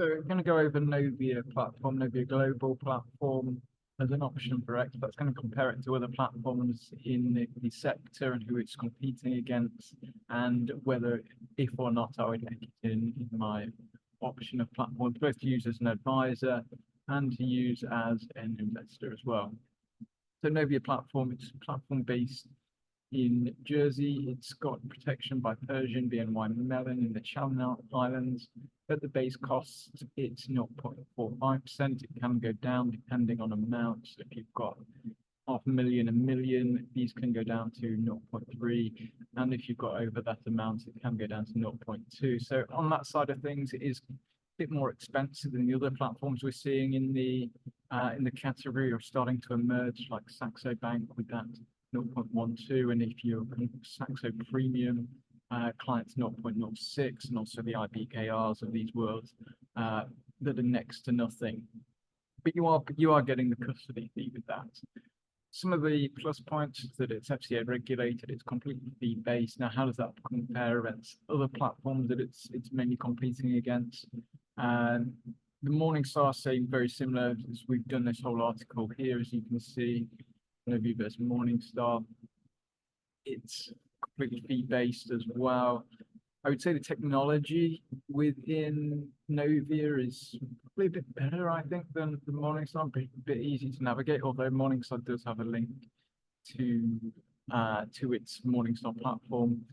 So we're going to go over Novia platform, Novia global platform as an option for expats. Going to compare it to other platforms in the sector and who it's competing against, and whether, if or not, I would make it in my option of platforms, both to use as an advisor and to use as an investor as well. So Novia platform, it's a platform based in Jersey. It's got protection by Persian, BNY Mellon in the Channel Islands. At the base cost, it's 0.45%. It can go down depending on amount. So if you've got $500,000, $1 million, these can go down to 0.3. And if you've got over that amount, it can go down to 0.2. So on that side of things, it is a bit more expensive than the other platforms we're seeing in the category or starting to emerge, like Saxo Bank with that 0.12, and if you're Saxo Premium, clients 0.06, and also the IBKRs of these worlds that are next to nothing. But you are getting the custody fee with that. Some of the plus points is that it's FCA regulated, it's completely fee based. Now, how does that compare against other platforms that it's mainly competing against? The Morningstar saying very similar, as we've done this whole article here, as you can see. Novia versus Morningstar. It's completely fee-based as well. I would say the technology within Novia is probably a bit better, I think, than the Morningstar. A bit easy to navigate, although Morningstar does have a link to its Morningstar platform.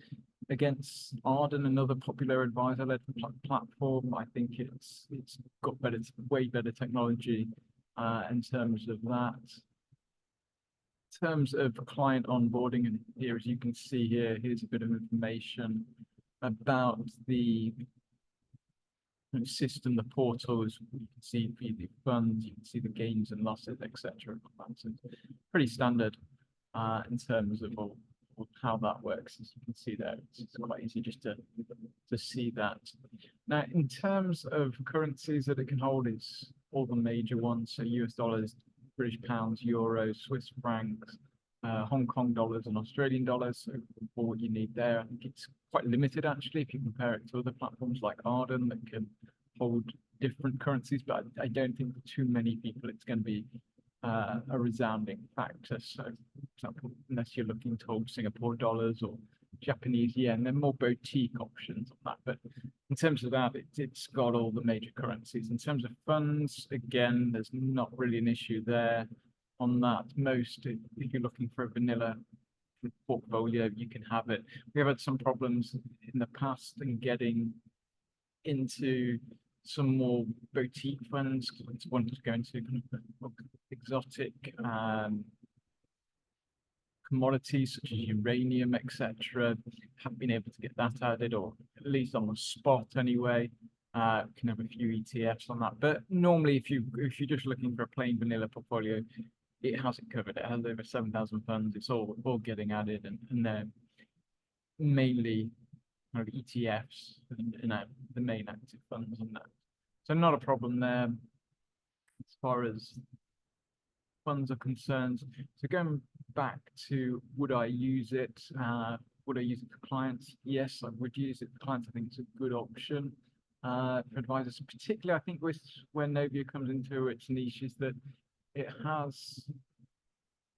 Against Arden, another popular advisor-led platform, I think it's got way better technology in terms of that. In terms of client onboarding, and here, as you can see here, here's a bit of information about the system, the portal. As you can see the funds, you can see the gains and losses, etc. Pretty standard in terms of how that works. As you can see there, it's quite easy just to see that. Now, in terms of currencies that it can hold, it's all the major ones, so US dollars, British pounds, euros, Swiss francs, Hong Kong dollars, and Australian dollars. So for what you need there, I think it's quite limited actually if you compare it to other platforms like Arden that can hold different currencies. But I don't think for too many people it's going to be a resounding factor. So, for example, unless you're looking to hold Singapore dollars or Japanese yen, they're more boutique options on that. But in terms of that, it's got all the major currencies. In terms of funds, again, there's not really an issue there on that. Most, if you're looking for a vanilla portfolio, you can have it. We have had some problems in the past in getting into some more boutique funds. It's wanted to go into kind of exotic commodities such as uranium, etc. Haven't been able to get that added, or at least on the spot anyway. Can have a few ETFs on that, but normally if you're just looking for a plain vanilla portfolio, it has it covered. It has over 7,000 funds. It's all getting added, and they're mainly kind of ETFs and the main active funds on that. So not a problem there as far as funds are concerned. So going back to, would I use it? Would I use it for clients? Yes, I would use it for clients. I think it's a good option for advisors. Particularly, I think with where Novia comes into its niche is that it has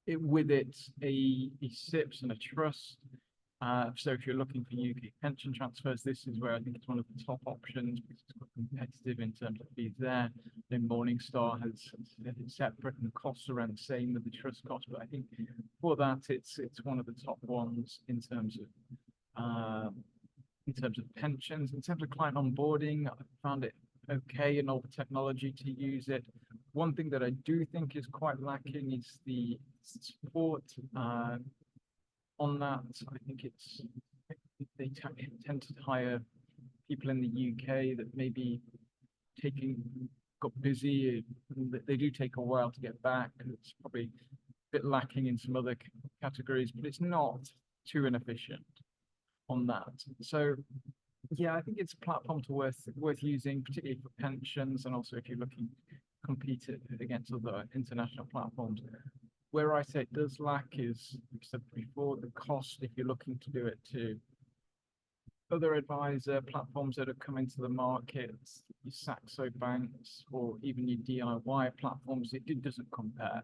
with it a SIPS and a trust. So if you're looking for UK pension transfers, this is where I think it's one of the top options because it's quite competitive in terms of fees there. Then Morningstar has it separate and the costs around the same with the trust cost, but I think for that it's one of the top ones in terms of pensions. In terms of client onboarding, I found it okay and all the technology to use it. One thing that I do think is quite lacking is the support on that. I think they tend to hire people in the UK that maybe got busy. They do take a while to get back, and it's probably a bit lacking in some other categories, but it's not too inefficient on that. So yeah, I think it's a platform worth using, particularly for pensions, and also if you're looking to compete against other international platforms. Where I say it does lack is, like I said before, the cost if you're looking to do it to other advisor platforms that have come into the market, your Saxo banks or even your DIY platforms, it doesn't compare.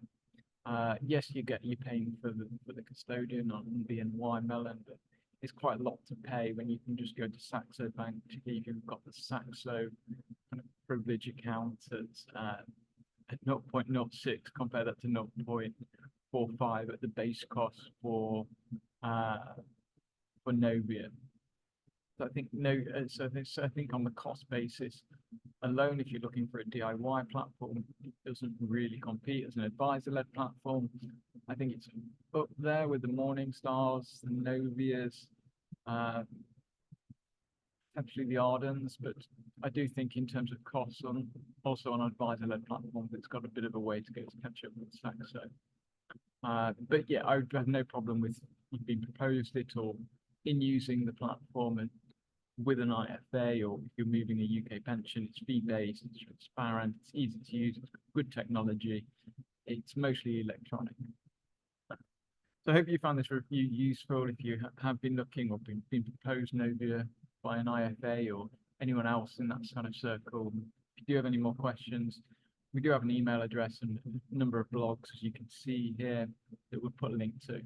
Yes, you're paying for the custodian on BNY Mellon, but it's quite a lot to pay when you can just go to Saxo Bank, particularly if you've got the Saxo kind of privilege account at 0.06, compare that to 0.45 at the base cost for Novia. So I think I think on the cost basis alone, if you're looking for a DIY platform, it doesn't really compete as an advisor-led platform. I think it's up there with the Morningstars, the Novias, potentially the Ardens, but I do think in terms of costs also on advisor-led platforms, it's got a bit of a way to go to catch up with Saxo. But yeah, I would have no problem with being proposed it or in using the platform and with an IFA, or if you're moving a UK pension, it's fee-based, it's transparent, it's easy to use, it's good technology, it's mostly electronic. So I hope you found this review useful. If you have been looking or been proposed Novia by an IFA or anyone else in that kind of circle, if you do have any more questions, we do have an email address and a number of blogs, as you can see here, that we'll put a link to.